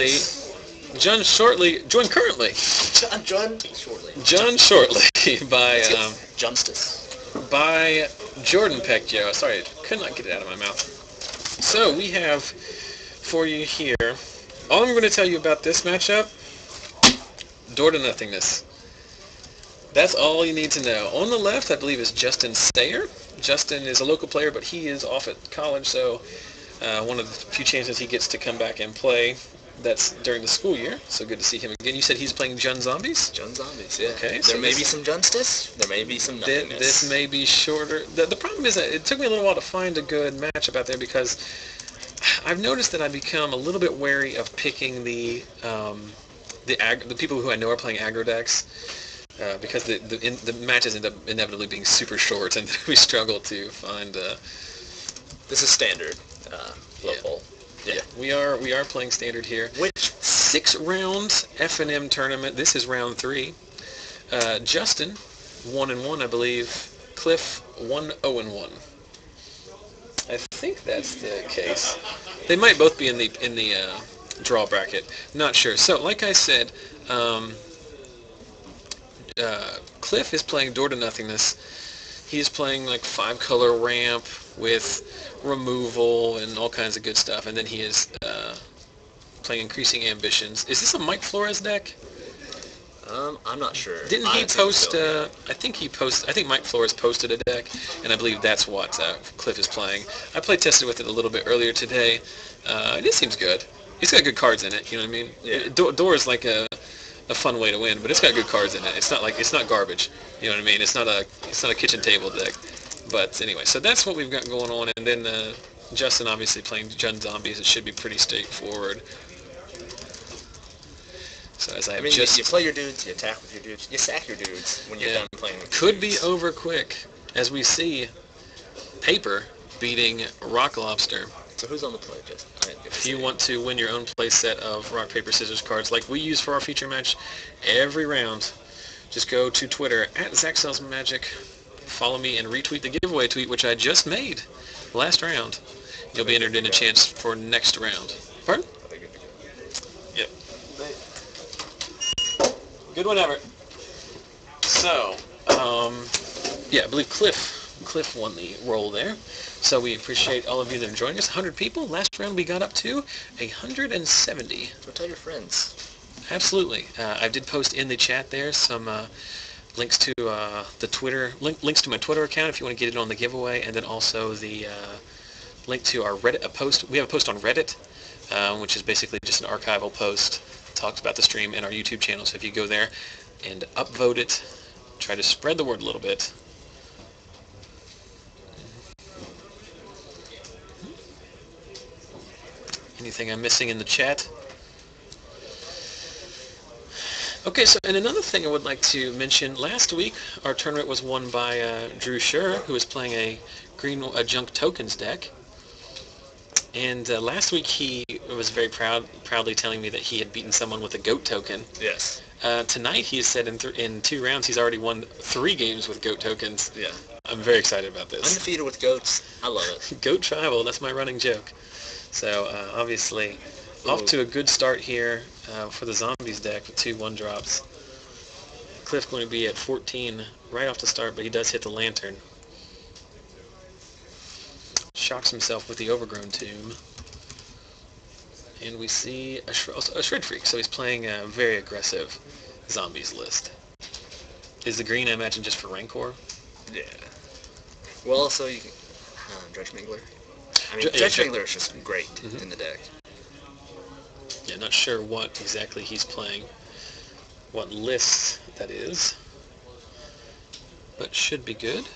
shortly. Joined currently. Joined shortly by by Jordan Pecchio. Sorry, I could not get it out of my mouth. So we have for you here. All I'm going to tell you about this matchup: door to nothingness. That's all you need to know. On the left, I believe, is Justin Sayre. Justin is a local player, but he is off at college, so one of the few chances he gets to come back and play. That's during the school year, so good to see him again. You said he's playing Jun Zombies? Jun Zombies, yeah. Okay. There may be some Justice, there may be some nothingness. This may be shorter. The problem is that it took me a little while to find a good matchup out there because I've noticed that I've become a little bit wary of picking the people who I know are playing aggro decks because the matches end up inevitably being super short, and we struggle to find. This is standard local. Yeah, we are playing standard here. Which 6-round FNM tournament. This is round 3. Justin 1-1, I believe. Cliff 1-0-1. I think that's the case. They might both be in the draw bracket. Not sure. So, like I said, Cliff is playing Door to Nothingness. He's playing like 5-color ramp with removal and all kinds of good stuff, and then he is playing Increasing Ambitions. Is this a Mike Flores deck? I'm not sure. Didn't he post? I think Mike Flores posted a deck, and I believe that's what Cliff is playing. I play tested with it a little bit earlier today. It seems good. It's got good cards in it. You know what I mean? Yeah. Door is like a fun way to win, but it's got good cards in it. It's not garbage. You know what I mean? It's not a kitchen table deck. But anyway, so that's what we've got going on, and then Justin obviously playing Jun Zombies. It should be pretty straightforward. So as you play your dudes, you attack with your dudes, you sack your dudes when you're done playing with your dudes. Could be over quick, as we see Paper beating Rock Lobster. So who's on the play, Justin? If you want to win your own play set of rock, paper, scissors cards like we use for our feature match every round, just go to Twitter @ZachSellsMagic. Follow me and retweet the giveaway tweet, which I just made last round. You'll be entered in a chance for next round. Pardon? Yep. Good one, Everett. So, I believe Cliff won the roll there. So we appreciate all of you that are joining us. 100 people. Last round we got up to 170. So tell your friends. Absolutely. I did post in the chat there some links to the Twitter links to my Twitter account if you want to get it on the giveaway, and then also the link to our Reddit post. We have a post on Reddit, which is basically just an archival post, talks about the stream and our YouTube channel. So if you go there and upvote it, try to spread the word a little bit. Anything I'm missing in the chat? Okay, so and another thing I would like to mention, last week our tournament was won by Drew Scher, who was playing a green junk tokens deck. And last week he was very proudly telling me that he had beaten someone with a goat token. Yes. Tonight he has said in 2 rounds he's already won 3 games with goat tokens. Yeah. I'm very excited about this. Undefeated with goats. I love it. Goat tribal, that's my running joke. So obviously off to a good start here for the Zombies deck with 2 1-drops. Cliff going to be at 14 right off the start, but he does hit the Lantern. Shocks himself with the Overgrown Tomb. And we see a Shred Freak, so he's playing a very aggressive Zombies list. Is the green, I imagine, just for Rancor? Yeah. Well, also, you can... Dredge Mingler. I mean, Dredge Mingler is just great in the deck. Yeah, not sure what exactly he's playing, what list that is, but should be good.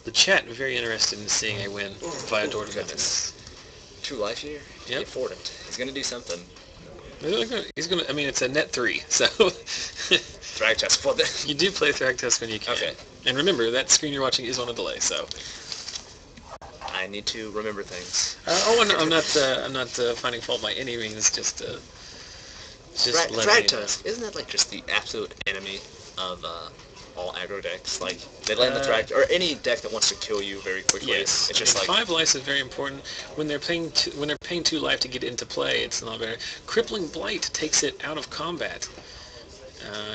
The chat very interested in seeing a win via Door to Nothingness. 2 life here? Yep. He afford it. He's going to do something. He's gonna. I mean, it's a net 3, so. Thragtusk. You do play Thragtusk when you can. Okay. And remember, that screen you're watching is on a delay, so. I need to remember things. I'm not finding fault by any means. Just Thragtusk. Isn't that like just the absolute enemy of all aggro decks. Like, they land the Thrag, or any deck that wants to kill you very quickly. Yes, It's just like 5 life is very important. When they're paying 2 life to get into play, it's not very. Crippling Blight takes it out of combat,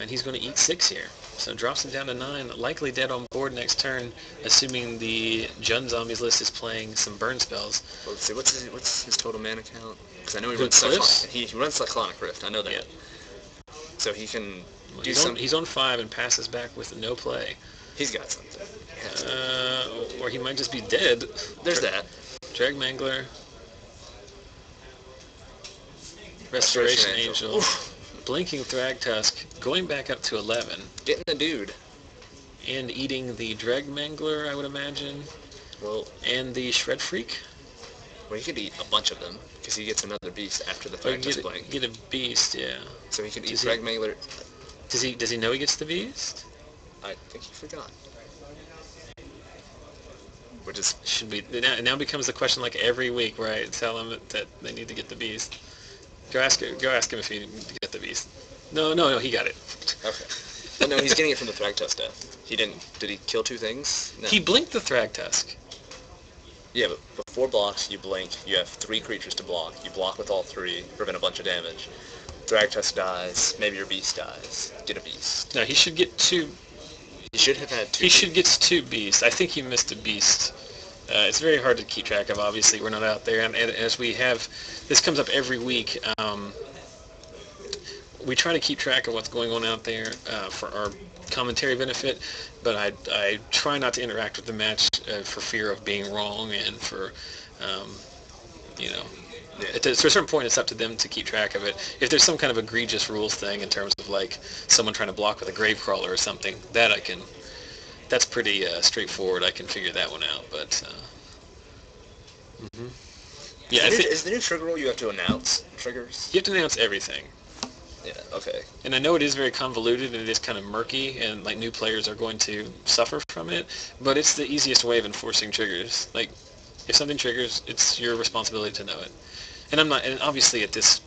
and he's going to eat 6 here. So drops it down to 9, likely dead on board next turn, assuming the Jund Zombies list is playing some burn spells. Well, let's see, what's his total mana count? Because I know he Good runs he runs Cyclonic Rift. I know that. Yeah. So he can do he's on 5 and passes back with no play. He's got something. Or he might just be dead. There's that. Drag Mangler. Restoration Angel. Blinking Thragtusk. Going back up to 11. Getting the dude. And eating the Drag Mangler, I would imagine. Well. And the Shred Freak. Well, he could eat a bunch of them, because he gets another beast after the Thragtusk blink. Get a beast, yeah. So he can eat Drag Mangler. Does he know he gets the beast? I think he forgot. Which is... Should be... It now becomes the question like every week where I tell him that they need to get the beast. Go ask him if he get the beast. No, he got it. Okay. Well, no, he's getting it from the Thragtusk death. He didn't... Did he kill 2 things? No. He blinked the Thragtusk. Yeah, but before blocks, you blink. You have 3 creatures to block. You block with all 3, prevent a bunch of damage. Thragtusk dies. Maybe your beast dies. Get a beast. No, he should get 2... He should have had 2 He should get 2 beasts. I think he missed a beast. It's very hard to keep track of, obviously. We're not out there. And as we have... This comes up every week. We try to keep track of what's going on out there for our commentary benefit, but I try not to interact with the match for fear of being wrong and for, to a certain point it's up to them to keep track of it. If there's some kind of egregious rules thing in terms of like someone trying to block with a Gravecrawler or something, that's pretty straightforward. I can figure that one out, but... Yeah, is the new trigger rule you have to announce triggers? You have to announce everything. Yeah, okay. And I know it is very convoluted and it is kind of murky and like new players are going to suffer from it, but it's the easiest way of enforcing triggers. Like if something triggers, it's your responsibility to know it. And and obviously at this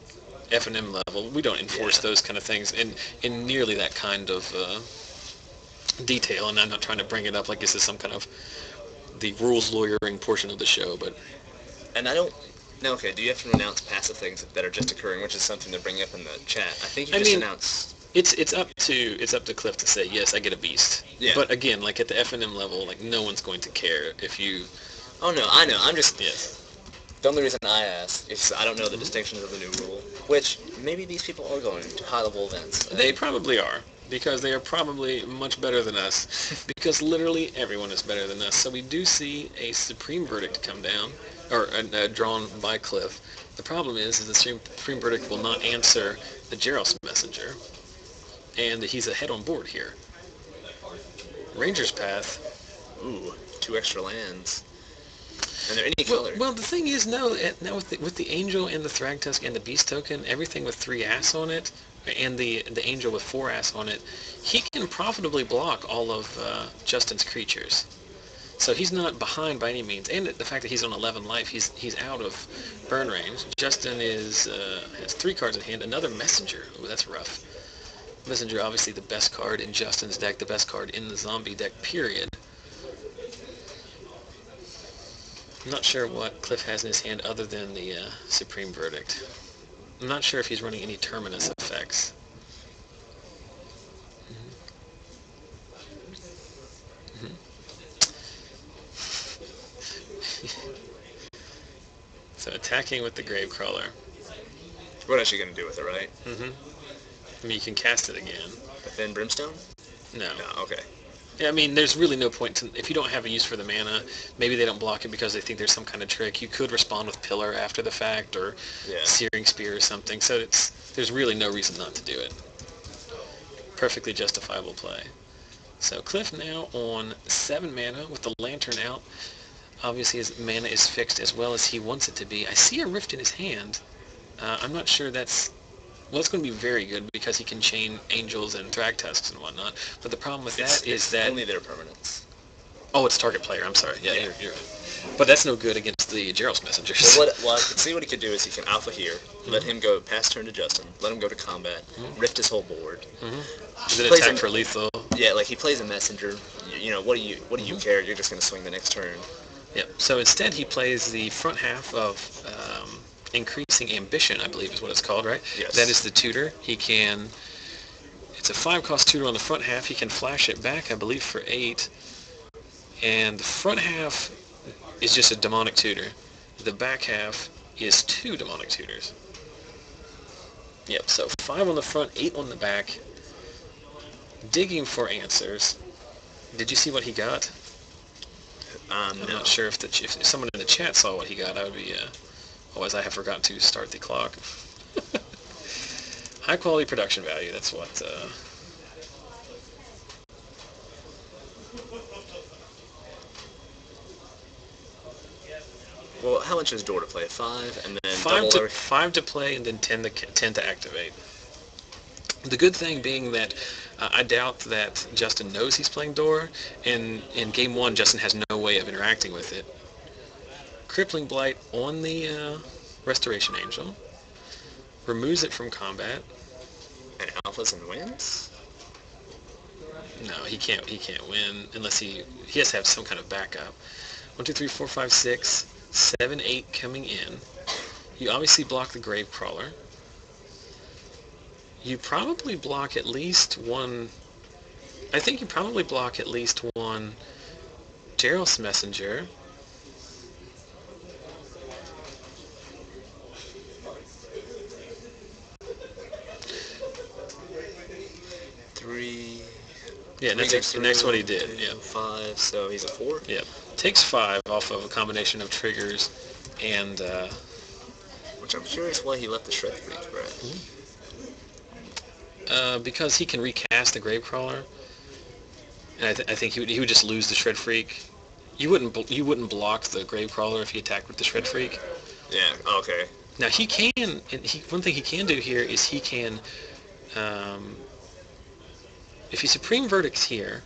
FNM level, we don't enforce those kind of things in nearly that kind of detail, and I'm not trying to bring it up like this is some kind of the rules lawyering portion of the show, but... And I don't... No, okay, do you have to announce passive things that are just occurring, which is something to bring up in the chat? I think you just announce... It's up to Cliff to say, yes, I get a beast. Yeah. But again, like at the FNM level, like no one's going to care if you... Oh no, I know, I'm just... Yes. The only reason I ask is I don't know the distinctions of the new rule, which maybe these people are going to high-level events. They probably are, because they are probably much better than us, because literally everyone is better than us. So we do see a Supreme Verdict come down, or drawn by Cliff. The problem is the Supreme Verdict will not answer the Jaros Messenger, and he's ahead on board here. Ranger's Path. Ooh, 2 extra lands. And they're any color. Well, the thing is, now with the Angel and the Thragtusk and the Beast token, everything with 3 ass on it, and the Angel with 4 ass on it, he can profitably block all of Justin's creatures. So he's not behind by any means. And the fact that he's on 11 life, he's out of burn range. Justin has 3 cards in hand. Another Messenger. Ooh, that's rough. Messenger, obviously the best card in Justin's deck, the best card in the zombie deck, period. I'm not sure what Cliff has in his hand other than the Supreme Verdict. I'm not sure if he's running any Terminus effects. So attacking with the Gravecrawler. What else are you going to do with it, right? I mean, you can cast it again. But then Brimstone? No. No, okay. Yeah, I mean, there's really no point if you don't have a use for the mana, maybe they don't block it because they think there's some kind of trick. You could respond with Pillar after the fact, or Searing Spear or something, so there's really no reason not to do it. Perfectly justifiable play. So Cliff now on 7 mana with the Lantern out. Obviously his mana is fixed as well as he wants it to be. I see a Rift in his hand. I'm not sure that's... Well, it's going to be very good because he can chain Angels and Thragtusks and whatnot. But the problem with that is that... only their permanents. Oh, it's target player. I'm sorry. Yeah. You're But that's no good against the Gerald's messengers. Well, I can see what he could do is he can alpha here, let him go pass turn to Justin, let him go to combat, rift his whole board. Then attack for lethal. Yeah, like he plays a messenger. What do you care? You're just gonna swing the next turn. Yep. So instead, he plays the front half of increasing ambition, I believe is what it's called, right? Yes. That is the tutor. He can. It's a 5-cost tutor on the front half. He can flash it back, I believe, for 8. And the front half is just a demonic tutor. The back half is 2 demonic tutors. Yep. So 5 on the front, 8 on the back. Digging for answers. Did you see what he got? I'm No. not sure if someone in the chat saw what he got. I would be. Otherwise, I have forgotten to start the clock. High quality production value. That's what. Well, how much is door to play? 5, and then 5 to play, and then 10 to activate. The good thing being that I doubt that Justin knows he's playing door, and in Game 1, Justin has no way of interacting with it. Crippling Blight on the Restoration Angel. Removes it from combat. And alphas and wins? No, he can't win unless he has to have some kind of backup. 1, 2, 3, 4, 5, 6, 7, 8 coming in. You obviously block the Gravecrawler. You probably block at least one. I think you probably block at least one Gerald's Messenger. Three. Yeah, that's the next one he did. Yeah. 5, so he's a 4? Yeah. Takes 5 off of a combination of triggers and... Which I'm curious why he left the Shred Freak, right? Because he can recast the Gravecrawler. And I think he would just lose the Shred Freak. You wouldn't block the Gravecrawler if he attacked with the Shred Freak. Yeah, okay. Now he can... one thing he can do here is he can... if he Supreme Verdicts here,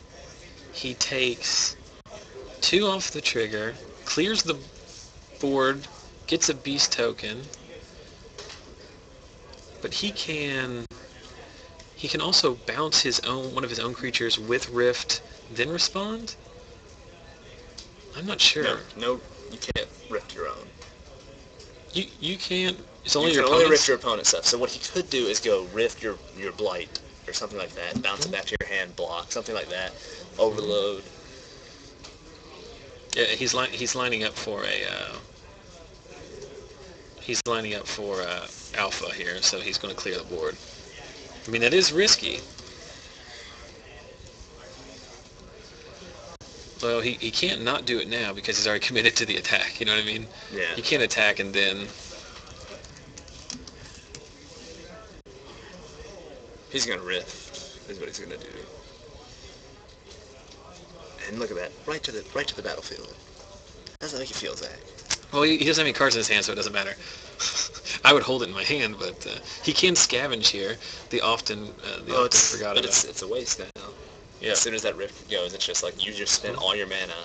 he takes 2 off the trigger, clears the board, gets a beast token, but he can also bounce one of his own creatures with Rift, then respond? I'm not sure. No, you can't rift your own. You can't. It's only you your can opponent's? only rift your opponent's stuff. So what he could do is go rift your blight or something like that, bounce it back to your hand, block, something like that, overload. Yeah, he's lining up for a alpha here, so he's going to clear the board. I mean, that is risky. Well, he can't not do it now because he's already committed to the attack. You know what I mean? Yeah. You can't attack and then... He's going to rift, is what he's going to do. And look at that, right to the battlefield. How does that make you feel, Zach? Well, he doesn't have any cards in his hand, so it doesn't matter. I would hold it in my hand, but he can scavenge here. The often forgot but about. it's a waste now. Yeah. As soon as that rift goes, it's just like you just spend all your mana.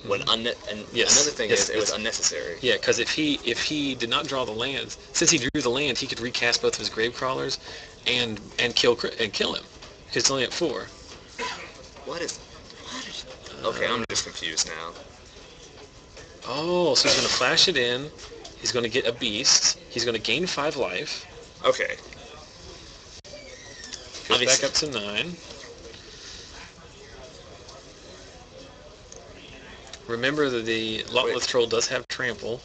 When another thing Yes, is, it was unnecessary. Yeah, because if he did not draw the lands, since he drew the land, he could recast both of his Gravecrawlers and kill him because it's only at 4. What is? Okay, I'm just confused now. Oh, so he's going to flash it in. He's going to get a beast. He's going to gain 5 life. Okay. Goes back up to 9. Remember that the Lotleth Troll does have trample.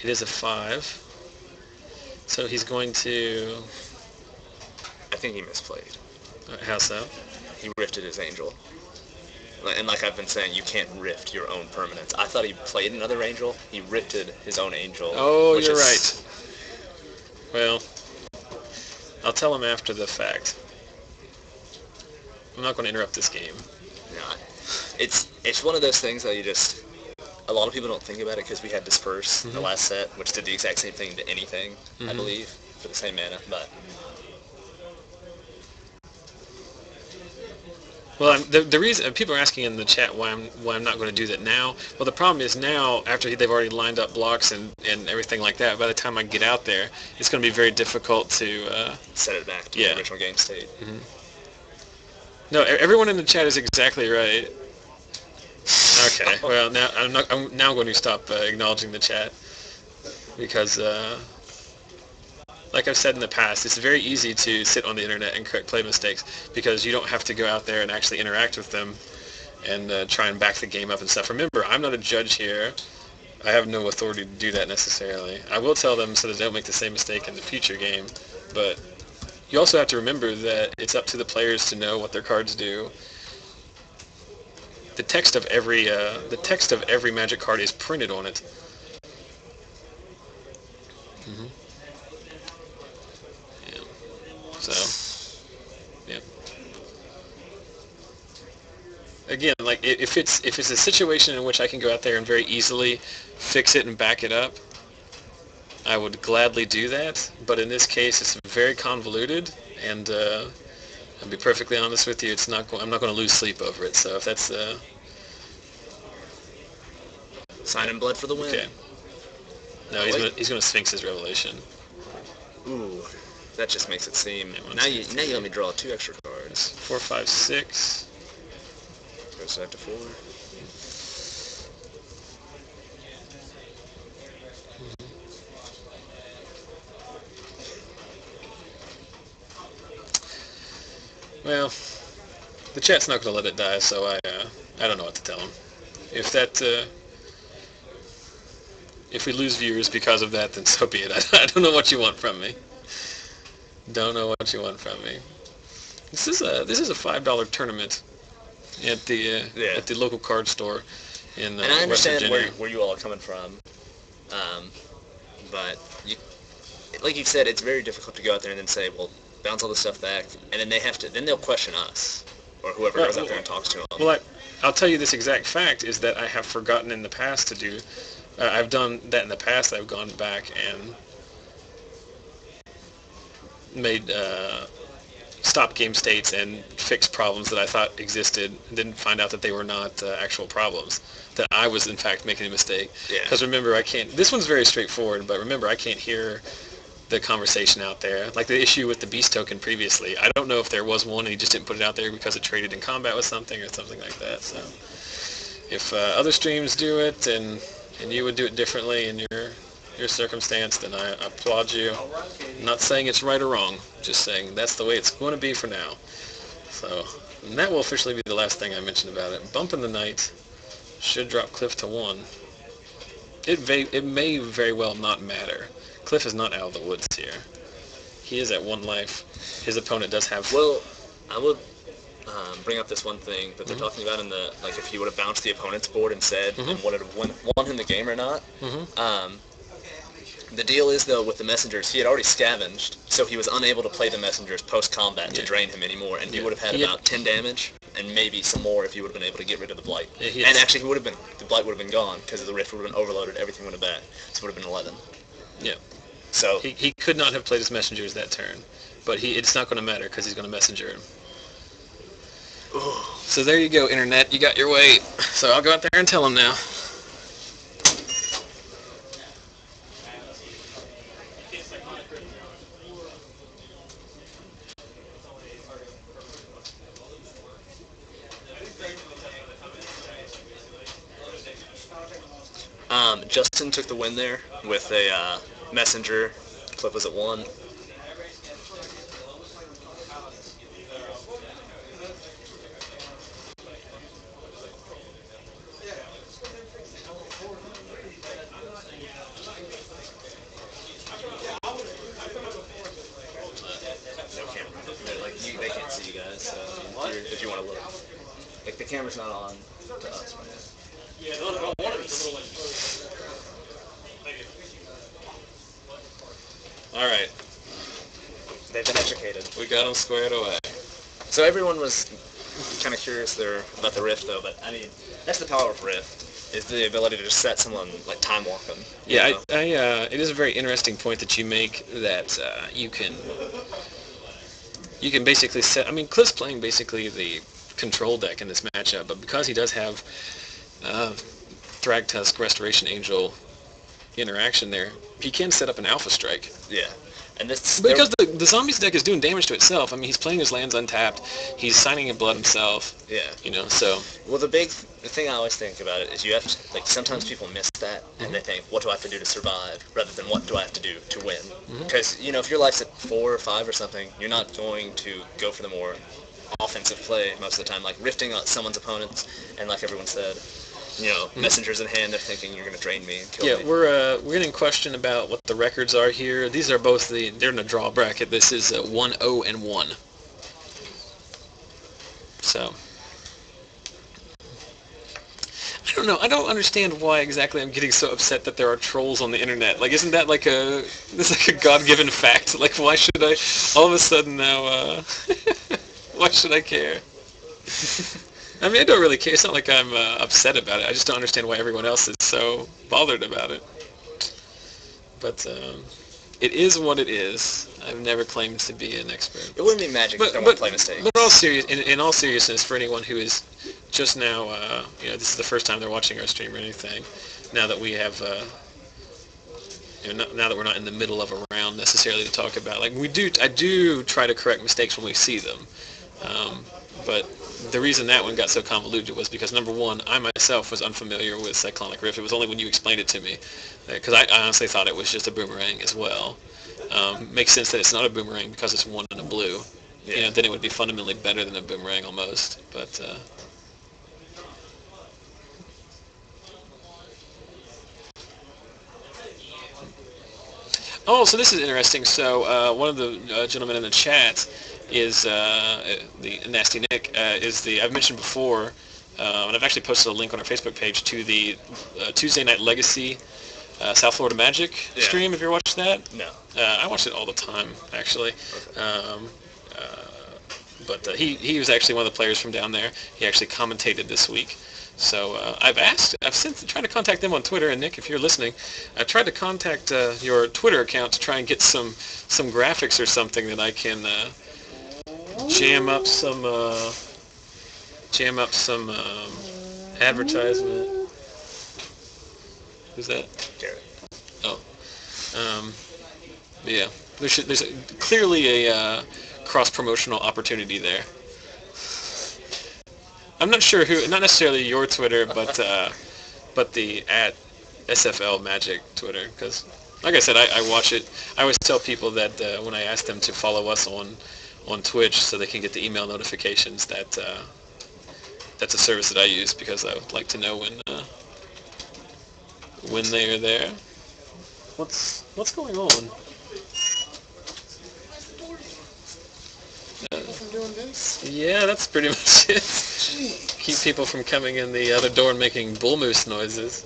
It is a 5. So he's going to... I think he misplayed. How so? He rifted his angel. And like I've been saying, you can't rift your own permanents. I thought he played another angel. He rifted his own angel. Oh, you're right. Well, I'll tell him after the fact. I'm not going to interrupt this game. No, it's one of those things that you just... A lot of people don't think about it because we had Disperse in the last set, which did the exact same thing to anything, I believe, for the same mana, but... Well, the reason people are asking in the chat why I'm not going to do that now. Well, the problem is now after they've already lined up blocks and everything like that. By the time I get out there, it's going to be very difficult to set it back to the original game state. Mm-hmm. No, everyone in the chat is exactly right. Okay. Well, now I'm going to stop acknowledging the chat because, like I've said in the past, it's very easy to sit on the internet and correct play mistakes because you don't have to go out there and actually interact with them and try and back the game up and stuff. Remember, I'm not a judge here. I have no authority to do that necessarily. I will tell them so that they don't make the same mistake in the future game, but you also have to remember that it's up to the players to know what their cards do. The text of every Magic card is printed on it. Mm-hmm. Yeah. So, yeah. Again, like if it's a situation in which I can go out there and very easily fix it and back it up, I would gladly do that. But in this case, it's very convoluted, and I'll be perfectly honest with you, I'm not going to lose sleep over it. So if that's sign in blood for the win. Okay. No, he's going to Sphinx his Revelation. Ooh, that just makes it seem. Now you let me draw 2 extra cards. 4, 5, 6. Goes back to 4. Well, the chat's not going to let it die, so I don't know what to tell them. If we lose viewers because of that, then so be it. I don't know what you want from me. Don't know what you want from me. This is a $5 tournament at the local card store in and I West understand Virginia. where you all are coming from, but like you said, it's very difficult to go out there and then say, well, bounce all this stuff back, and then they'll question us or whoever goes out there and talks to them. Well, I'll tell you this exact fact is that I have forgotten in the past to do. I've done that in the past. I've gone back and made stop game states and fixed problems that I thought existed, and didn't find out that they were not actual problems. That I was in fact making a mistake. Because remember, I can't. This one's very straightforward, but remember, I can't hear the conversation out there. Like the issue with the beast token previously. I don't know if there was one and he just didn't put it out there because it traded in combat with something or something like that. So if other streams do it and you would do it differently in your circumstance, then I applaud you. I'm not saying it's right or wrong, just saying that's the way it's going to be for now. So, and that will officially be the last thing I mentioned about it. Bump in the night should drop Cliff to 1. It may very well not matter. Cliff is not out of the woods here. He is at 1 life. His opponent does have... Well, I would bring up this one thing that they're talking about in the, like, if he would have bounced the opponent's board and said and would have won him the game or not. The deal is, though, with the messengers, he had already scavenged, so he was unable to play the messengers post-combat to drain him anymore, and he would have had about 10 damage, and maybe some more if he would have been able to get rid of the Blight. And actually, the Blight would have been gone, because the Rift would have been overloaded, everything would have been back, so it would have been 11. Yeah. So he could not have played his messengers that turn, but it's not going to matter, because he's going to messenger him. So there you go, Internet, you got your way. So I'll go out there and tell him now. Justin took the win there with a messenger. Cliff was at 1. They can't see you guys, so if you want to look. Like, the camera's not on to us right now. Alright. They've been educated. We got them squared away. So everyone was kind of curious there about the Rift, though, but, I mean, that's the power of Rift, is the ability to just set someone, like, time walk them. Yeah, it is a very interesting point that you make that you can basically set... I mean, Cliff's playing basically the control deck in this matchup, but because he does have Thragtusk, Restoration Angel interaction there, he can set up an Alpha Strike. Yeah. And this, because the Zombies deck is doing damage to itself. I mean, he's playing his lands untapped. He's signing in blood himself. Yeah. So... Well, the thing I always think about it is you have to, like, sometimes people miss that, and they think, what do I have to do to survive, rather than what do I have to do to win? Because, if your life's at 4 or 5 or something, you're not going to go for the more offensive play most of the time, like rifting on someone's opponents, and like everyone said, messengers in hand, they're thinking you're going to drain me and kill me. We're getting questioned about what the records are here. These are both they're in a draw bracket. This is 1-0-1. So, I don't know. I don't understand why exactly I'm getting so upset that there are trolls on the internet. Like, isn't that like a God-given fact? Like, why should I all of a sudden now? Why should I care? I mean, I don't really care. It's not like I'm upset about it. I just don't understand why everyone else is so bothered about it. But it is what it is. I've never claimed to be an expert. It wouldn't be Magic if I won't play mistakes. But in all seriousness, for anyone who is just now, this is the first time they're watching our stream or anything, now that we have, now that we're not in the middle of a round necessarily to talk about, like I do try to correct mistakes when we see them. But the reason that one got so convoluted was because, number one, I myself was unfamiliar with Cyclonic Rift. It was only when you explained it to me, because I honestly thought it was just a boomerang as well. Makes sense that it's not a boomerang because it's 1 and a blue. Yeah. Then it would be fundamentally better than a boomerang almost. But so this is interesting. So one of the gentlemen in the chat is the Nasty Nick. I've mentioned before, and I've actually posted a link on our Facebook page to the Tuesday Night Legacy South Florida Magic stream. Have you ever watched that? No. I watch it all the time, actually. Okay. But he was actually one of the players from down there. He actually commentated this week. So I've since tried to contact them on Twitter, and Nick, if you're listening, I tried to contact your Twitter account to try and get some graphics or something that I can jam up some advertisement. Who's that? Garrett. Oh. Yeah. There's clearly a cross-promotional opportunity there. I'm not sure who, not necessarily your Twitter, but the @SFL Magic Twitter, because, like I said, I watch it. I always tell people that when I ask them to follow us on Twitch so they can get the email notifications, that that's a service that I use because I would like to know when they are there. What's going on? From doing this? Yeah, that's pretty much it. Keep people from coming in the other door and making bull moose noises.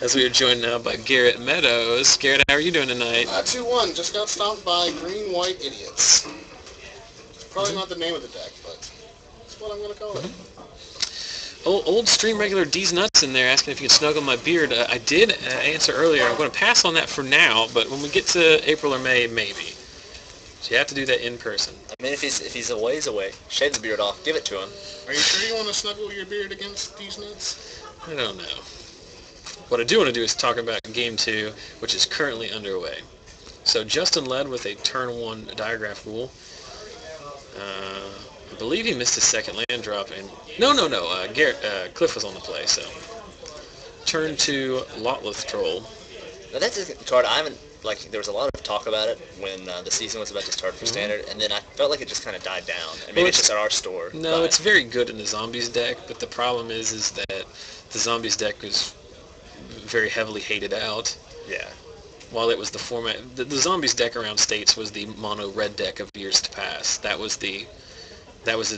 As we are joined now by Garrett Meadows. Garrett, how are you doing tonight? 2-1. Just got stomped by green-white idiots. Probably not the name of the deck, but that's what I'm going to call it. Old stream regular D's Nuts in there asking if you could snuggle my beard. I did answer earlier. I'm going to pass on that for now, but when we get to April or May, maybe. So you have to do that in person. I mean, if he's a ways away, shave the beard off, give it to him. Are you sure you want to snuggle your beard against these nuts? I don't know. What I do want to do is talk about Game 2, which is currently underway. So Justin led with a turn 1 Diagraph Rule. I believe he missed his second land drop, and no. Garrett, Cliff was on the play, so turn 2 Lotleth Troll. Now that's a card I haven't, there was a lot of talk about it when the season was about to start for Standard, and then I felt like it just kind of died down. I mean, it's just at our store. No, it's very good in the Zombies deck, but the problem is that the Zombies deck was very heavily hated out. Yeah. While it was the format, the Zombies deck around States was the mono red deck of years to pass. That was the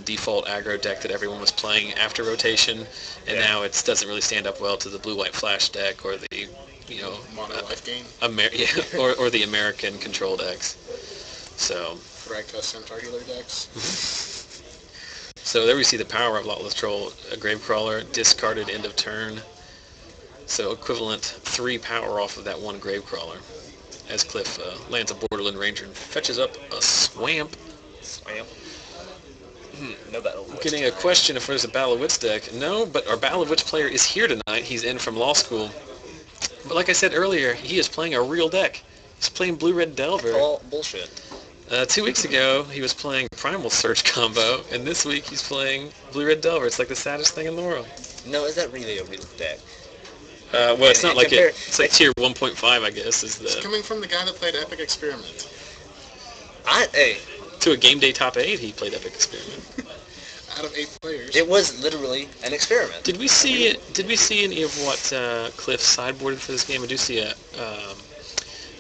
default aggro deck that everyone was playing after rotation, and now it doesn't really stand up well to the blue-white flash deck or the mono life gain. Or the American control decks. So Thragtusk Centaur healer decks. So there we see the power of Lotleth Troll, a Gravecrawler, discarded end of turn. So equivalent 3 power off of that 1 Gravecrawler. As Cliff lands a Borderland Ranger and fetches up a Swamp. No Battle of Wits. Getting a question if there's a Battle of Wits deck. No, but our Battle of Wits player is here tonight. He's in from law school. But like I said earlier, he is playing a real deck. He's playing Blue-Red Delver. All bullshit. 2 weeks ago, he was playing Primal Surge combo, and this week he's playing Blue-Red Delver. It's like the saddest thing in the world. No, is that really a real deck? Well, it's not like it. It's like tier 1.5, I guess, is the... It's coming from the guy that played Epic Experiment. Hey. To a game day top 8, he played Epic Experiment. Out of 8 players. It was literally an experiment. Did we see it? Did we see any of what Cliff sideboarded for this game? I do see a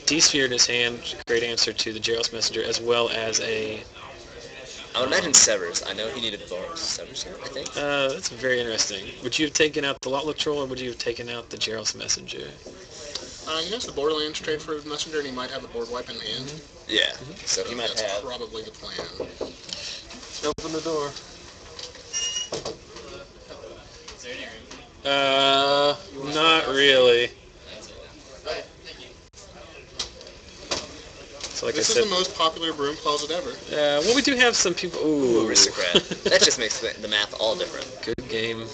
D-Sphere in his hand, great answer to the Gerald's Messenger, as well as a... I would imagine Severs. I know he needed bonus Severs, I think. That's very interesting. Would you have taken out the Lotla Troll, or would you have taken out the Gerald's Messenger? He has the Borderlands trade for his Messenger, and he might have a board wipe in hand. Yeah, so he might That's have... probably the plan. Open the door. Not really. So like This is the most popular broom closet ever. well, we do have some people... Ooh, Aristocrat. That just makes the math all different. Good game.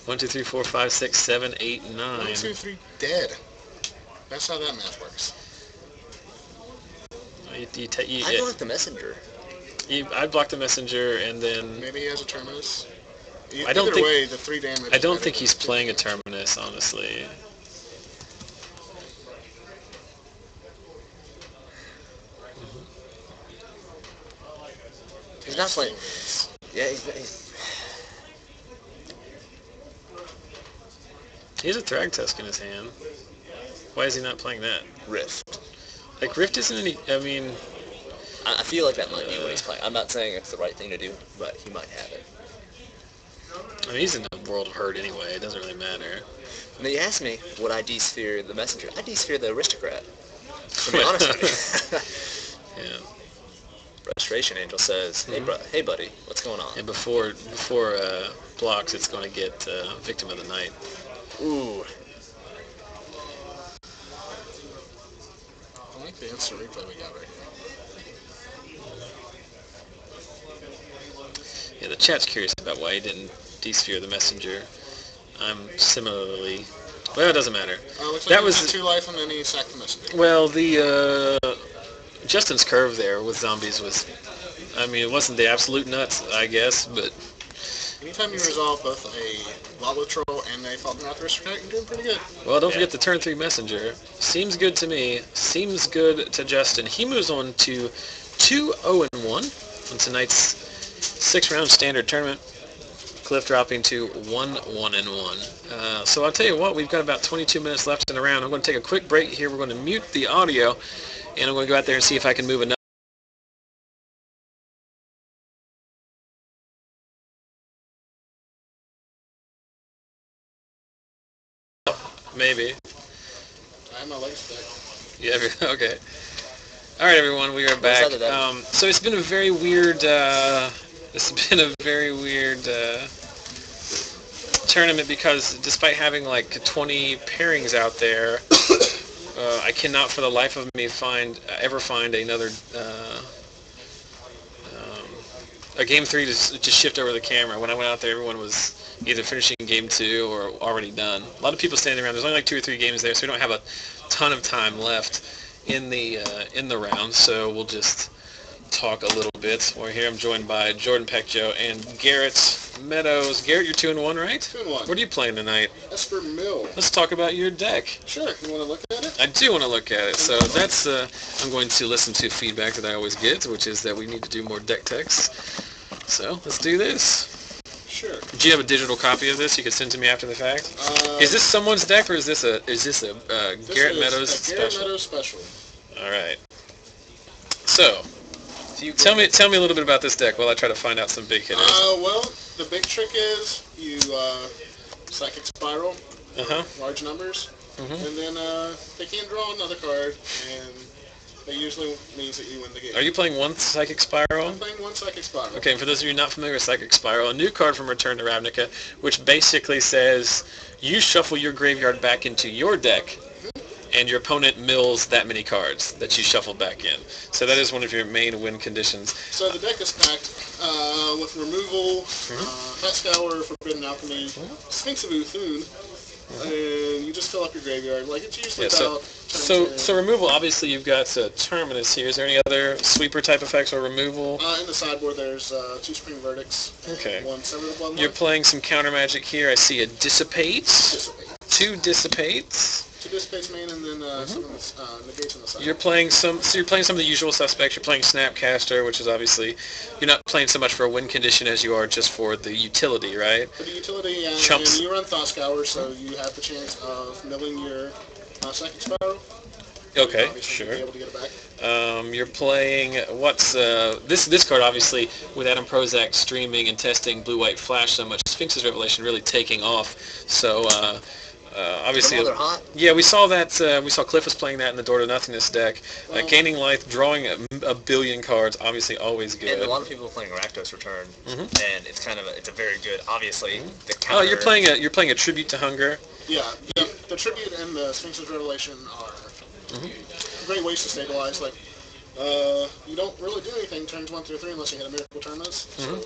1, 2, 3, 4, 5, 6, 7, 8, 9. 1, 2, 3, dead. That's how that math works. I blocked the Messenger. I blocked the Messenger, and then... Maybe he has a Terminus. I don't Either think, way, the 3 damage... I don't think he's playing a Terminus, honestly. He's not playing... Yeah, he's... He has a Thrag Tusk in his hand. Why is he not playing that? Rift. Like, Rift isn't any... I mean... I feel like that might be what he's playing. I'm not saying it's the right thing to do, but he might have it. I mean, he's in the World of Hurt anyway. It doesn't really matter. Now, you asked me, would I D-Sphere the Messenger? I D-Sphere the Aristocrat. To be honest with you. Yeah. Restoration Angel says, hey buddy, what's going on? And before blocks, it's going to get Victim of the Night. Ooh. I like the instant replay we got right here. Yeah, the chat's curious about why he didn't D-Sphere the Messenger. I'm similarly... Well, it doesn't matter. Looks like That he was... had 2 life and then he sacked the Messenger. Well, the... Justin's curve there with zombies was... I mean, it wasn't the absolute nuts, I guess, but... Anytime you resolve both a Lotla Troll and a Falcon Wrath Aristocrat, you're doing pretty good. Well, don't forget the turn 3 Messenger. Seems good to me. Seems good to Justin. He moves on to 2-0-1 on tonight's 6-round standard tournament. Cliff dropping to 1-1-1. So I'll tell you what, we've got about 22 minutes left in the round. I'm going to take a quick break here. We're going to mute the audio, and I'm going to go out there and see if I can move another. Maybe. I have my legs back. Yeah, okay. All right, everyone, we are back. So it's been a very weird... tournament because despite having like 20 pairings out there, I cannot for the life of me ever find another a game 3 to just shift over the camera. When I went out there, everyone was either finishing game 2 or already done. A lot of people standing around. There's only like 2 or 3 games there, so we don't have a ton of time left in the round. So we'll just talk a little bit. We're here. I'm joined by Jordan Peckjo and Garrett Meadows. Garrett, you're 2-1, right? 2-1. What are you playing tonight? Esper Mill. Let's talk about your deck. Sure. You want to look at it? I do want to look at it. So that's I'm going to listen to feedback that I always get, which is that we need to do more deck texts. So let's do this. Sure. Do you have a digital copy of this you could send to me after the fact? Is this someone's deck or is this a Garrett Meadows special? Garrett Meadows special. All right. So. Tell me a little bit about this deck while I try to find out some big hitters. Well, the big trick is you Psychic Spiral, large numbers, and then they can't draw another card, and that usually means that you win the game. Are you playing 1 Psychic Spiral? I'm playing 1 Psychic Spiral. Okay, and for those of you not familiar with Psychic Spiral, a new card from Return to Ravnica, which basically says you shuffle your graveyard back into your deck, and your opponent mills that many cards that you shuffled back in. So that is one of your main win conditions. So the deck is packed with removal, Hot Scour, Forbidden Alchemy, Sphinx of Uthun, and you just fill up your graveyard. Like, it's usually about... So removal, obviously you've got Terminus here. Is there any other sweeper type effects or removal? In the sideboard there's 2 Supreme Verdicts, okay. 1 Sever the Bloodline. You're playing some counter magic here. I see a Dissipate. 2 Dissipates. 2 Dissipates main, and then some negates on the side. You're playing some of the usual suspects. You're playing Snapcaster, which is obviously, you're not playing so much for a win condition as you are just for the utility, right? For the utility, and you run Thought Scour, so you have the chance of milling your Psychic Spiral. Okay, sure. Be able to get it back. You're playing, what's, this card obviously, with Adam Prozac streaming and testing Blue-White Flash so much, Sphinx's Revelation really taking off, so, obviously, yeah, we saw that. We saw Cliff was playing that in the Door to Nothingness deck. Gaining life, drawing a billion cards, obviously always good. And a lot of people are playing Rakdos Return, and it's kind of it's a very good. Obviously, the counter. Oh, you're playing a Tribute to Hunger. Yeah, the Tribute and the Sphinx's Revelation are great ways to stabilize. Like, you don't really do anything turns 1 through 3 unless you hit a Miracle Terminus. So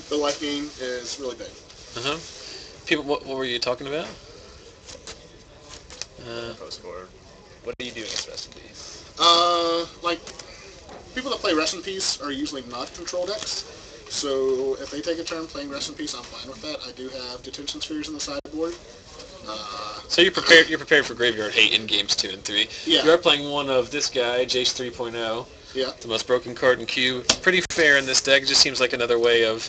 the life gain is really big. People, what were you talking about? Postboard. What do you do against Rest in Peace? Like, people that play Rest in Peace are usually not control decks. So if they take a turn playing Rest in Peace, I'm fine with that. I do have Detention Spheres in the sideboard. So you're prepared for Graveyard Hate in games 2 and 3. Yeah. You are playing one of this guy, Jace 3.0. Yeah. The most broken card in queue. Pretty fair in this deck. It just seems like another way of...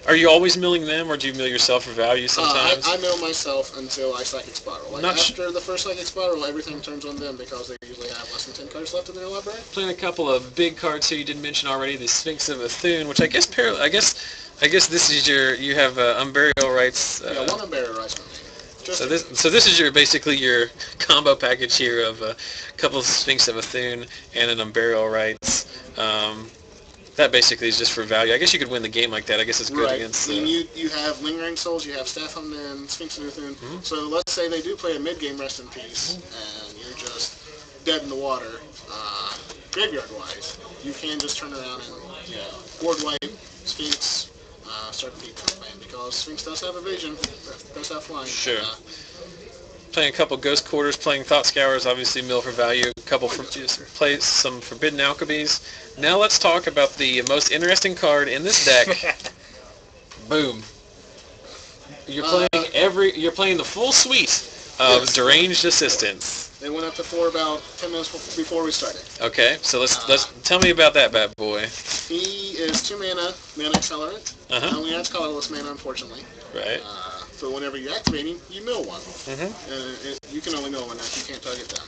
Are you always milling them, or do you mill yourself for value sometimes? I mill myself until I Psychic Spiral. Like, after the first Psychic Spiral, everything turns on them because they usually have less than 10 cards left in their library. Playing a couple of big cards here you didn't mention already. The Sphinx of Uthun, which I guess this is you have Unburial Rights. Yeah, 1 Unburial Rights for me. So this is basically your combo package here of a couple of Sphinx of Uthun and an Unburial Rights. That basically is just for value. I guess you could win the game like that. I guess it's good against... You have Lingering Souls, you have Staff Home and Sphinx of Uthun. So let's say they do play a mid-game Rest in Peace, and you're just dead in the water, graveyard-wise. You can just turn around and board wipe Sphinx, start the campaign, because Sphinx does have evasion, does have flying. Sure. Playing a couple Ghost Quarters, playing Thought Scours, obviously mill for value. A couple play some Forbidden Alchemies. Now let's talk about the most interesting card in this deck. Boom. You're playing the full suite of Deranged Assistants. They went up to 4 about 10 minutes before we started. Okay, so let's tell me about that bad boy. He is 2 mana Accelerant. Only adds colorless mana, unfortunately. Right. So whenever you activate him, you mill 1. And you can only mill 1 if you can't target them.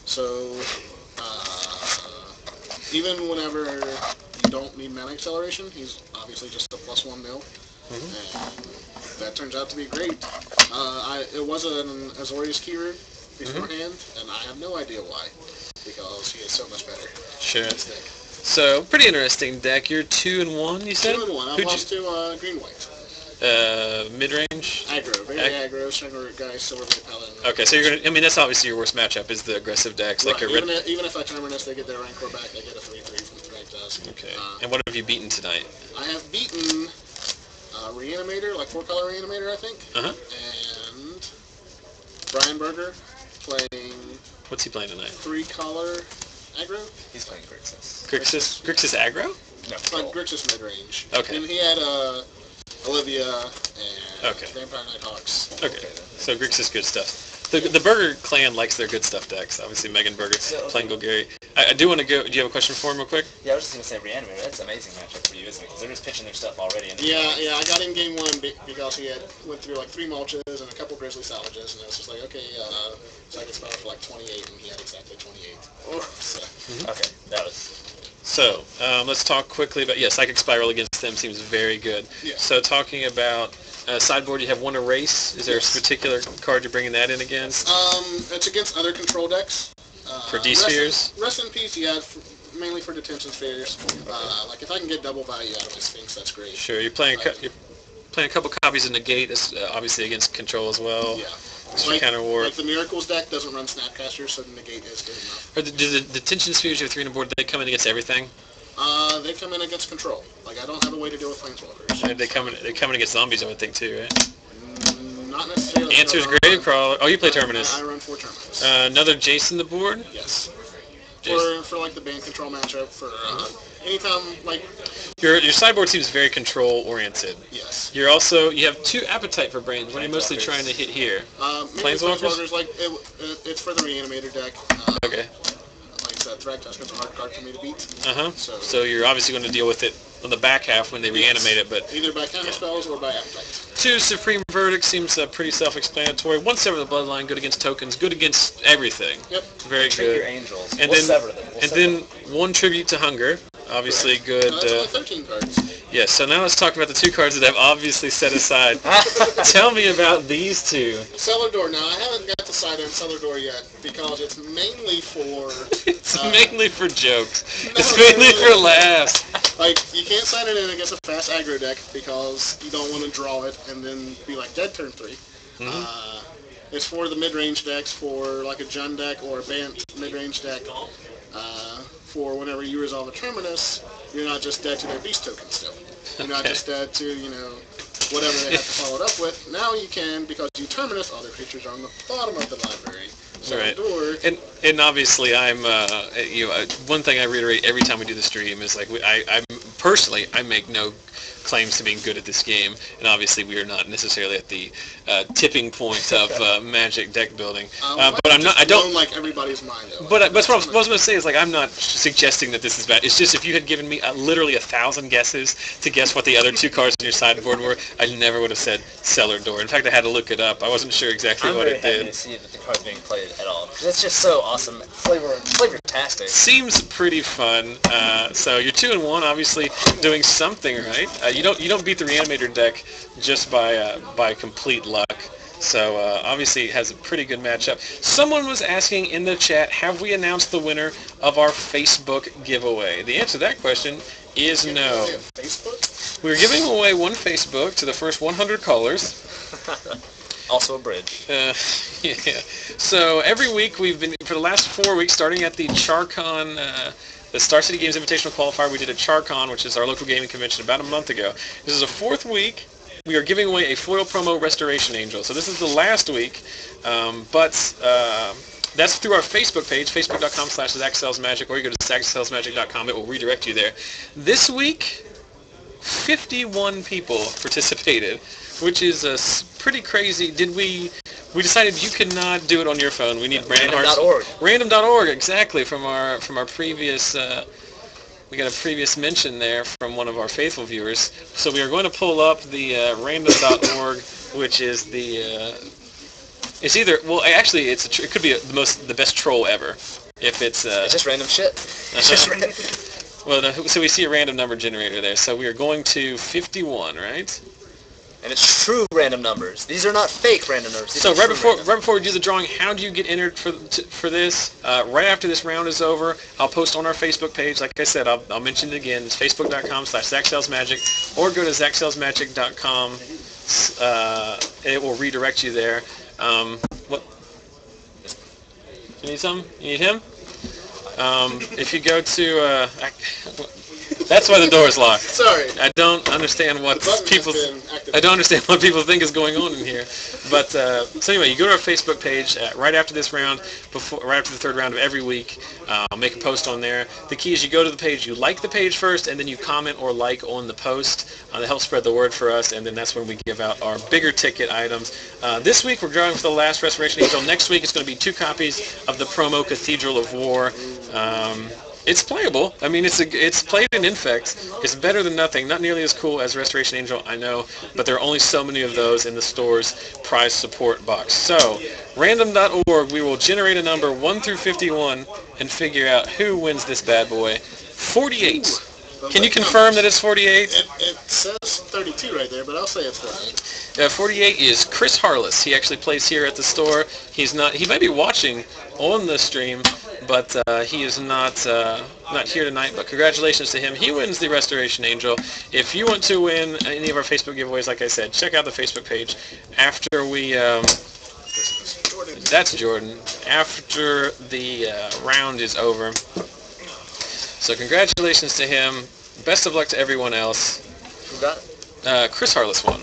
So even whenever you don't need mana acceleration, he's obviously just a +1 mill. And that turns out to be great. It was an Azorius keyword beforehand, and I have no idea why, because he is so much better. Sure. So, pretty interesting deck. You're 2-1, you said? 2-1. I've lost to Green-White. Mid-range? Aggro. Very aggro. Stronger guy, Silver Blade Paladin. Okay, so you're going to... I mean, that's obviously your worst matchup, is the aggressive decks. Right. Like Even if I Terminus, they get their Rancor back, they get a 3/3 from the Drake Dusk. Okay. And what have you beaten tonight? I have beaten Reanimator, like 4-color Reanimator, I think. And Brian Berger playing... What's he playing tonight? 3-color aggro. He's playing Grixis. Grixis aggro? No, like Grixis mid-range. Okay. And he had Olivia and Vampire Nighthawks. Okay, so Grixis good stuff. The Berger clan likes their good stuff decks. Obviously, Megan Berger playing Golgari. I do want to go... Do you have a question for him real quick? Yeah, I was just going to say Reanimator. That's an amazing matchup for you, isn't it? Because they're just pitching their stuff already. Yeah, I got in game 1 because he went through like 3 mulches and a couple Grizzly Salvages, and it was just like, okay, so I could spell for like 28, and he had exactly 28. Okay, that was... So, let's talk quickly about... Yeah, Psychic Spiral against them seems very good. Yeah. So, talking about... sideboard, you have 1 Erase. Is there a particular card you're bringing that in against? It's against other control decks. For D-Spheres? Rest in Peace, yeah, mainly for Detention Spheres. Like, if I can get double value out of my Sphinx, that's great. Sure, you're playing a couple copies of Negate, obviously against control as well. Yeah. Like, counter war. Like the Miracles deck doesn't run Snapcaster, so the negate is good enough. Or the tension spheres you have 3 on the board, they come in against everything? They come in against control. Like, I don't have a way to deal with Planeswalkers. And they come in against zombies, I would think, too, right? Not necessarily. Answer's Gravecrawler. Oh, you play Terminus. I run 4 Terminus. Another Jason the board? Yes. For like the band control matchup, for anytime, like... Your sideboard seems very control-oriented. Yes. You have 2 Appetite for Brains. What are you mostly trying to hit here? Planeswalkers? Like, it's for the Reanimator deck. Okay. Like I said, Threat Tusk is a hard card for me to beat. So you're obviously going to deal with it on the back half when they reanimate it, but... Either by counter spells or by Appetite. 2 Supreme Verdict seems pretty self-explanatory. 1 Sever the Bloodline, good against tokens, good against everything. Yep. Very Trick good. your angels. And then 1 Tribute to Hunger. Obviously good. That's only 13 cards. Yes, so now let's talk about the 2 cards that I've obviously set aside. Tell me about these 2. Cellar Door. Now, I haven't got to side on Cellar Door yet, because it's mainly for... It's mainly for jokes. It's mainly for laughs. Like, you can't sign it in against a fast aggro deck, because you don't want to draw it and then be like dead turn 3. It's for the mid-range decks, for like a Jund deck or a Bant mid-range deck. For whenever you resolve a Terminus, you're not just dead to their beast token still. You're not just dead to, whatever they have to follow it up with. Now you can, because you Terminus, other creatures are on the bottom of the library. So right. Door, and obviously I'm, one thing I reiterate every time we do the stream is like, I personally, I make no claims to being good at this game, and obviously we are not necessarily at the tipping point of Magic deck building. But I don't like everybody's mind though. But what I was going to say is, like, I'm not suggesting that this is bad. It's just if you had given me literally 1,000 guesses to guess what the other 2 cards on your sideboard were, I never would have said Cellar Door. In fact, I had to look it up. I wasn't sure exactly what it did. I'm very happy to see that the card's being played at all. It's just so awesome. Flavor-tastic. Seems pretty fun. So you're 2-1, obviously doing something right. You don't beat the Reanimator deck just by complete luck. So obviously it has a pretty good matchup. Someone was asking in the chat, have we announced the winner of our Facebook giveaway? The answer to that question is no. We're giving away 1 Facebook to the first 100 callers. Also a bridge. Yeah. So every week we've been, for the last 4 weeks, starting at the CharCon, the Star City Games Invitational Qualifier, we did a CharCon, which is our local gaming convention, about a month ago. This is the 4th week. We are giving away a foil promo Restoration Angel. So this is the last week, but that's through our Facebook page, facebook.com/ZachSellsMagic, or you go to ZachSellsMagic.com. It will redirect you there. This week, 51 people participated, which is pretty crazy. We decided you cannot do it on your phone. We need Random.org. Random.org, exactly, from our previous. We got a previous mention there from one of our faithful viewers. So we are going to pull up the random.org, which is the. It's either actually it could be the best troll ever, if it's. It's just random shit. It's just random. Well, no, so we see a random number generator there. So we are going to 51, right? And it's true random numbers. These are not fake random numbers. So right before we do the drawing, how do you get entered for this? Right after this round is over, I'll post on our Facebook page. Like I said, I'll mention it again. It's facebook.com/ZachSellsMagic, or go to ZachSellsMagic.com. It will redirect you there. What? You need something? You need him? If you go to that's why the door is locked. Sorry. I don't understand what people think is going on in here. But so anyway, you go to our Facebook page right after this round, right after the 3rd round of every week. I'll make a post on there. The key is you go to the page, you like the page first, and then you comment or like on the post. That helps spread the word for us, and then that's when we give out our bigger ticket items. This week we're drawing for the last Restoration Angel. Next week it's going to be 2 copies of the promo Cathedral of War. It's playable. I mean, it's played in Infect. It's better than nothing. Not nearly as cool as Restoration Angel, I know, but there are only so many of those in the store's prize support box. So, random.org, we will generate a number 1 through 51 and figure out who wins this bad boy. 48. Can you confirm that it's 48? It says 32 right there, but I'll say it's 48. 48 is Chris Harless. He actually plays here at the store. He might be watching on the stream, but he is not here tonight. But congratulations to him. He wins the Restoration Angel. If you want to win any of our Facebook giveaways, like I said, check out the Facebook page after we That's Jordan. After the round is over. So congratulations to him. Best of luck to everyone else. Who got it? Chris Harless won.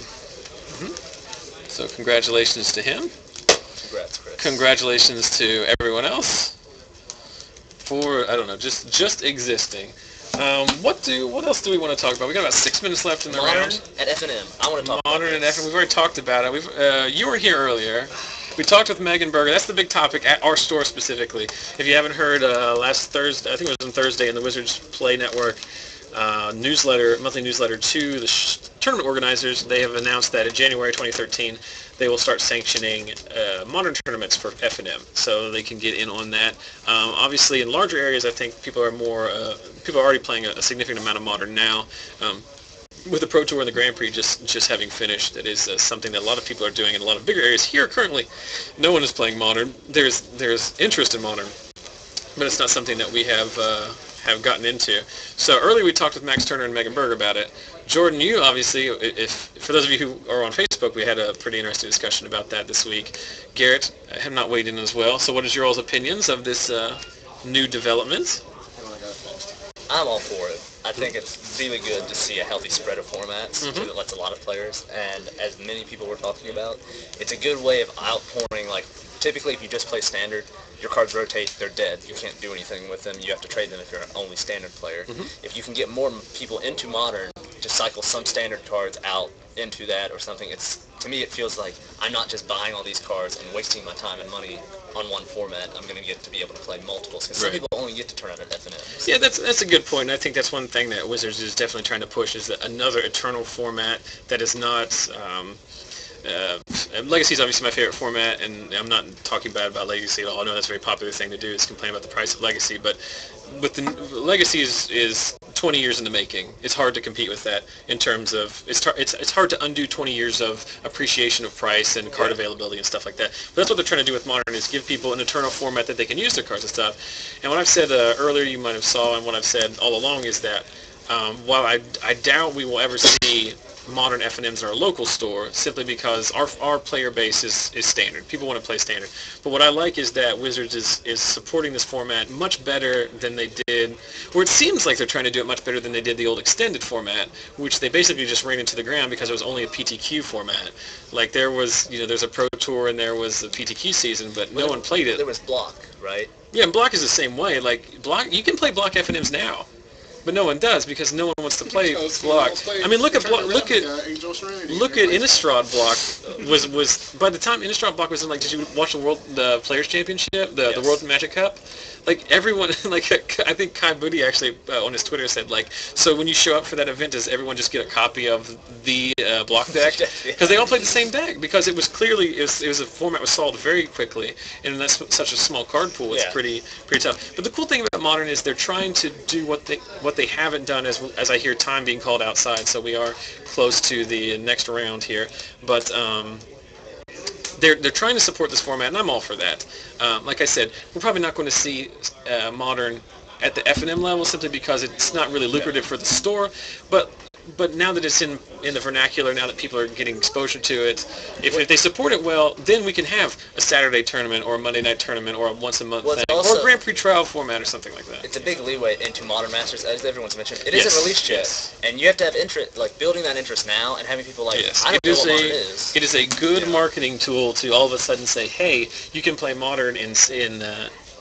So congratulations to him. Congrats, Chris. Congratulations to everyone else for, I don't know, just existing. What else do we want to talk about? We got about 6 minutes left in the Modern round. at FNM. I want to talk Modern about and FNM. We've already talked about it. You were here earlier. We talked with Megan Berger. That's the big topic at our store specifically. If you haven't heard, last Thursday, I think it was on Thursday, in the Wizards Play Network monthly newsletter to the tournament organizers, they have announced that in January 2013 they will start sanctioning modern tournaments for FNM, so they can get in on that. Obviously, in larger areas, I think people are already playing a significant amount of modern now. With the Pro Tour and the Grand Prix just having finished, that is something that a lot of people are doing in a lot of bigger areas. Here, currently, no one is playing modern. There's interest in modern, but it's not something that we have gotten into. So earlier we talked with Max Turner and Megan Berger about it. Jordan, you obviously, for those of you who are on Facebook, we had a pretty interesting discussion about that this week. Garrett, I have not weighed in as well. So what is your all's opinions of this new development? I'm all for it. I think it's really good to see a healthy spread of formats that lets a lot of players, and as many people were talking about, it's a good way of outpouring. Like, typically if you just play standard, your cards rotate, they're dead. You can't do anything with them. You have to trade them if you're an only standard player. If you can get more people into modern, just cycle some standard cards out into that or something, to me it feels like I'm not just buying all these cards and wasting my time and money on one format. I'm going to get to be able to play multiples, because some people only get to turn out at FNM. Yeah, that's a good point. And I think that's one thing that Wizards is definitely trying to push, is that another eternal format that is not... Legacy is obviously my favorite format, and I'm not talking bad about Legacy at all. I know that's a very popular thing to do, is complain about the price of Legacy, but with the Legacy is 20 years in the making. It's hard to compete with that in terms of it's hard to undo 20 years of appreciation of price and card availability and stuff like that. But that's what they're trying to do with Modern, is give people an eternal format that they can use their cards and stuff. And what I've said earlier, you might have saw, and what I've said all along is that while I doubt we will ever see modern FNMs in our local store, simply because our player base is standard. People want to play standard. But what I like is that Wizards is supporting this format much better than they did, or it seems like they're trying to do it much better than they did the old extended format, which they basically just ran into the ground because it was only a PTQ format. Like, there was, there's a Pro Tour and there was a PTQ season, but no one played it. There was Block, right? Yeah, and Block is the same way. Like, Block, you can play Block FNMs now. But no one does, because no one wants to play Block. I mean, look at Innistrad Block was by the time Innistrad Block was in, like, did you watch the Players Championship, the World Magic Cup? Like, everyone, like, I think Kai Booty actually on his Twitter said, like, so when you show up for that event, does everyone just get a copy of the Block deck? Because they all played the same deck, because it was clearly, it was a format was solved very quickly, and that's such a small card pool. It's pretty tough. But the cool thing about Modern is they're trying to do what they haven't done, as I hear time being called outside, so we are close to the next round here. But they're trying to support this format, and I'm all for that. Like I said, we're probably not going to see Modern at the FNM level, simply because it's not really lucrative for the store. But now that it's in the vernacular, now that people are getting exposure to it, if they support it well, then we can have a Saturday tournament or a Monday night tournament or a once-a-month thing, or a Grand Prix trial format or something like that. It's a big leeway into Modern Masters, as everyone's mentioned. It isn't released yet, and you have to have interest, like building that interest now and having people like, I don't know what Modern is. It is a good marketing tool to all of a sudden say, hey, you can play Modern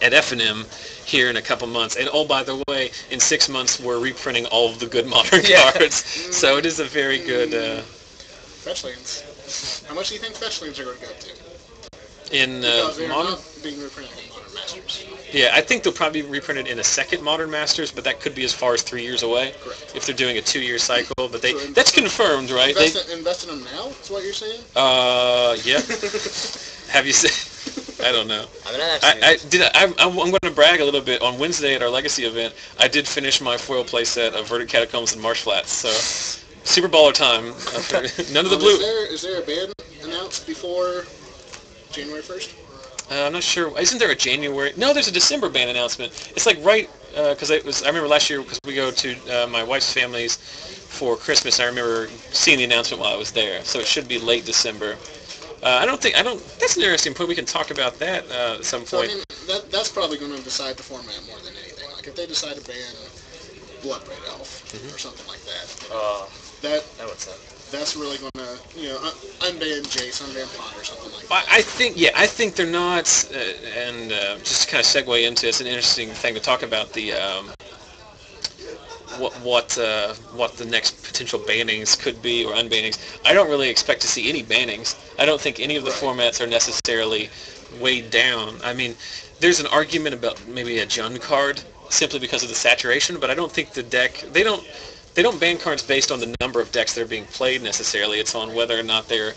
at FNM here in a couple months, and oh, by the way, in 6 months we're reprinting all of the good Modern cards. So it is a very good fetch lanes. How much do you think fetch lanes are going to go up to? In because they're Modern? Not being reprinted in Modern Masters. Yeah, I think they'll probably be reprinted in a second Modern Masters, but that could be as far as 3 years away. Correct. If they're doing a 2-year cycle. But that's confirmed, right? Invest in them now, is what you're saying? Yeah. Have you seen... I don't know. I'm going to brag a little bit. On Wednesday at our Legacy event, I did finish my foil playset of Verdant Catacombs and Marsh Flats. So, Super Baller time. None of the blue... Is there a ban announced before January 1st? I'm not sure. Isn't there a January? No, there's a December ban announcement. It's like right, because I remember last year, because we go to my wife's family's for Christmas, and I remember seeing the announcement while I was there. So it should be late December. I don't. That's an interesting point. We can talk about that at some point. So, I mean, that's probably going to decide the format more than anything. Like if they decide to ban Bloodbraid Elf or something like that, that would suck. That's really going to, unban Jace, unban Pond or something like that. I think they're not, and just to kind of segue into it's an interesting thing to talk about the what the next potential bannings could be or unbannings. I don't really expect to see any bannings. I don't think any of the formats are necessarily weighed down. I mean, there's an argument about maybe a Jund card simply because of the saturation, but I don't think the deck they don't ban cards based on the number of decks that are being played necessarily. It's on whether or not they're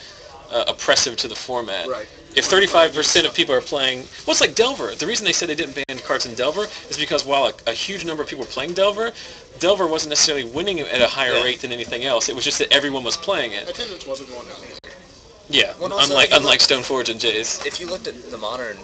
oppressive to the format. Right. If 35% of people are playing, well, it's like Delver. The reason they said they didn't ban cards in Delver is because while a huge number of people were playing Delver wasn't necessarily winning at a higher rate than anything else. It was just that everyone was playing it. Attendance wasn't going down either. Yeah, well, unlike Stoneforge and Jace. If you looked at the Modern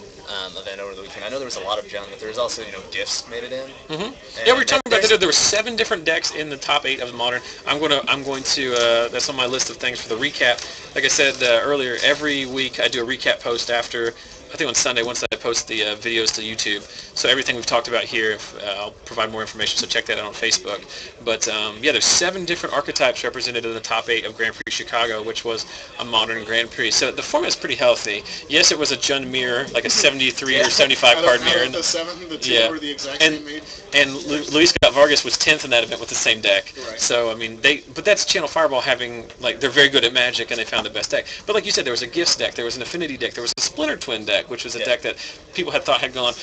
event over the weekend, I know there was a lot of Jund, but there was also, gifts made it in. Mm-hmm. Yeah, we were talking about that. There were 7 different decks in the top 8 of the Modern. I'm going to that's on my list of things for the recap. Like I said earlier, every week I do a recap post after, I think on Sunday, once I post the videos to YouTube. So everything we've talked about here, I'll provide more information, so check that out on Facebook. But there's 7 different archetypes represented in the top 8 of Grand Prix Chicago, which was a Modern Grand Prix. So the format's pretty healthy. Yes, it was a Jund mirror, like a 73 or 75 card mirror. The 7, the 2 were the exact same made. And Luis Scott Vargas was 10th in that event with the same deck. Right. So, I mean, but that's Channel Fireball having, they're very good at Magic, and they found the best deck. But like you said, there was a Gifts deck, there was an Affinity deck, there was a Splinter Twin deck, which was a deck that people had thought had gone.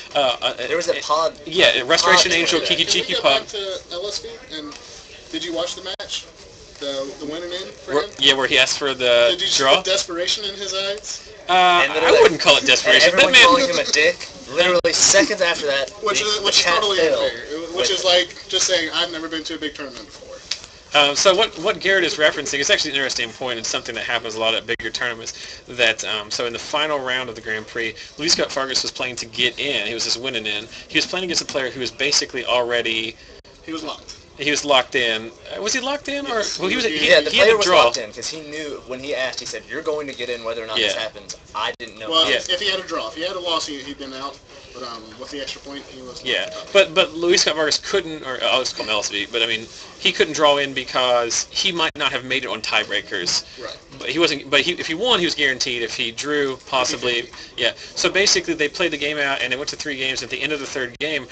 There was a Pod. Yeah, Restoration Angel, Kiki Chiki Pod. Pod. Can we get back to LSV? And did you watch the match? The winning in for him? Yeah, where he asked for the Did you see draw? the desperation in his eyes? I wouldn't call it desperation. Everyone calling him a dick. Literally seconds after that, which is totally unfair. Which is like just saying, I've never been to a big tournament before. So what Garrett is referencing is actually an interesting point. It's something that happens a lot at bigger tournaments. That so in the final round of the Grand Prix, Luis Scott Vargas was playing to get in. He was just winning in. He was playing against a player who was basically already. He was locked. He was locked in. Was he locked in, or well, he was? The player was locked in because he knew when he asked. He said, "You're going to get in whether or not this happens." I didn't know. Well, if he had a draw, if he had a loss, he'd been out. But with the extra point, he was. Yeah, but Luis Scott Vargas couldn't, or I'll just call him LSV. But I mean, he couldn't draw in because he might not have made it on tiebreakers. Right. But he wasn't. But if he won, he was guaranteed. If he drew, possibly. Yeah. So basically, they played the game out, and it went to 3 games. At the end of the 3rd game,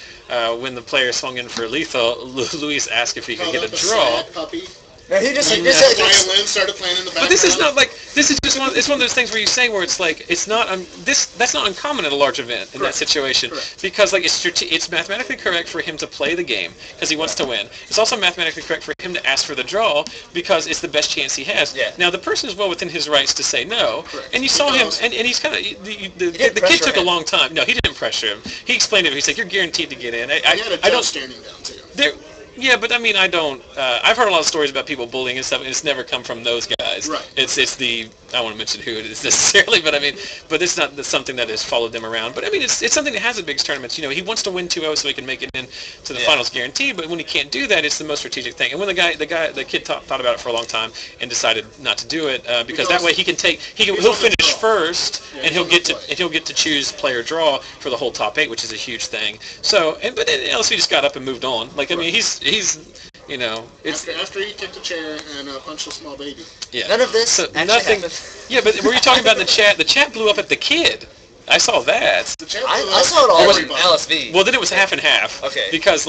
when the player swung in for lethal, Luis asked if he could get a draw. Puppy. No, he just violin started playing in the background. But this is not like this is just it's one of those things where you say where it's like it's not that's not uncommon at a large event in that situation because like it's mathematically correct for him to play the game because he wants to win. It's also mathematically correct for him to ask for the draw because it's the best chance he has. Yeah. Now the person is well within his rights to say no, and you saw him and he's kind of the kid took a long time. No, he didn't pressure him. He explained it. He said you're guaranteed to get in. I don't standing down too. Yeah, but I mean, I don't. I've heard a lot of stories about people bullying and stuff, and it's never come from those guys. Right. It's the I don't want to mention who it is necessarily, but I mean, but it's not something that has followed them around. But I mean, it's something that has at big tournaments. He wants to win 2-0 so he can make it in to the finals guaranteed. But when he can't do that, it's the most strategic thing. And when the kid thought about it for a long time and decided not to do it because that way he'll finish first and he'll get to choose player draw for the whole top 8, which is a huge thing. So but then LSV just got up and moved on. Like I mean, he's it's after he kicked a chair and punched a small baby. Yeah. None of this nothing. Yeah, but were you talking about in the chat? The chat blew up at the kid. I saw that. I saw it all in LSV. Well, then it was half and half. Okay. Because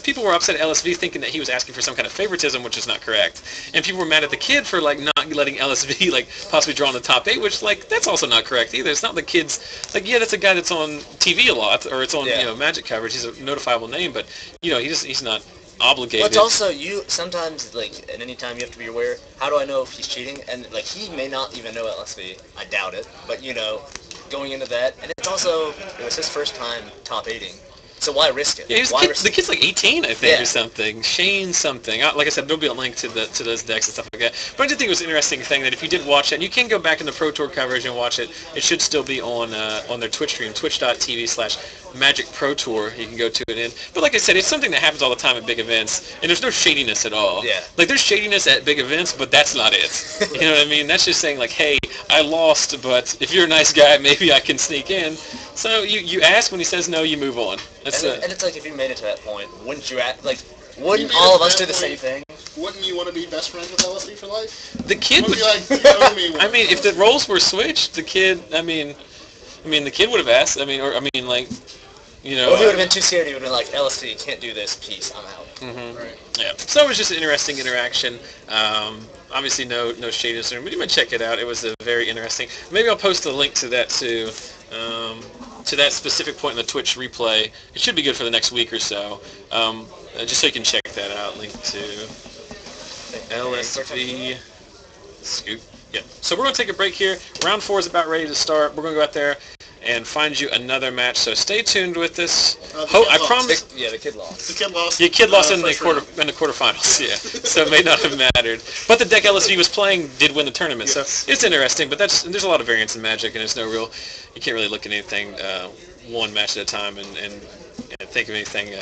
people were upset at LSV thinking that he was asking for some kind of favoritism, which is not correct. And people were mad at the kid for not letting LSV possibly draw in the top 8, which that's also not correct either. It's not the kid's that's a guy that's on TV a lot or it's on Magic coverage. He's a notifiable name, but he's not obligated. But it's also sometimes at any time you have to be aware. How do I know if he's cheating? And he may not even know LSV. I doubt it. But going into that, and it was his first time top 8ing. So why risk it? Yeah, the kid's 18, I think, or something. Shane something. Like I said, there'll be a link to those decks and stuff like that. But I did think it was an interesting thing that if you did watch it, and you can go back in the Pro Tour coverage and watch it, it should still be on their Twitch stream, twitch.tv/ Magic Pro Tour you can go to it in. But like I said, it's something that happens all the time at big events, and there's no shadiness at all. Yeah. Like, there's shadiness at big events, but that's not it. You know what I mean? That's just saying, like, hey, I lost, but if you're a nice guy, maybe I can sneak in. So you ask, when he says no, you move on. That's and it's like, if you made it to that point, wouldn't you act, like, wouldn't You all of us made do it the that same way. thing? Wouldn't you want to be best friends with LSD for life? The kid would... Be like, you owe me one. I mean, if the roles were switched, the kid, I mean, the kid would have asked. I mean, like, you know... Or he would have been too scared. He would have been like, LSD, can't do this. Peace. I'm out. Mm-hmm. Right. Yeah. So it was just an interesting interaction. Obviously, no shadiness, but you might check it out. It was very interesting. Maybe I'll post a link to that too, to that specific point in the Twitch replay. It should be good for the next week or so. Just so you can check that out. Link to LSV Scoop. Yeah. So we're going to take a break here. Round 4 is about ready to start. We're going to go out there and find you another match. So stay tuned with this. I promise. The kid lost. The kid lost. The kid lost in the first quarterfinals. Yeah. So it may not have mattered. But the deck LSV was playing did win the tournament. Yes. So it's interesting. But there's a lot of variance in Magic, and there's no real. You can't really look at anything one match at a time and think of anything.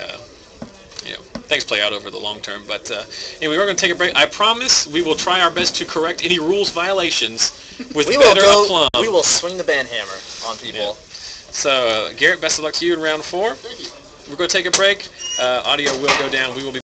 Things play out over the long term. But anyway, we're going to take a break. I promise we will try our best to correct any rules violations with better aplomb. We will swing the band hammer on people. Yeah. So, Garrett, best of luck to you in round 4. Thank you. We're going to take a break. Audio will go down. We will be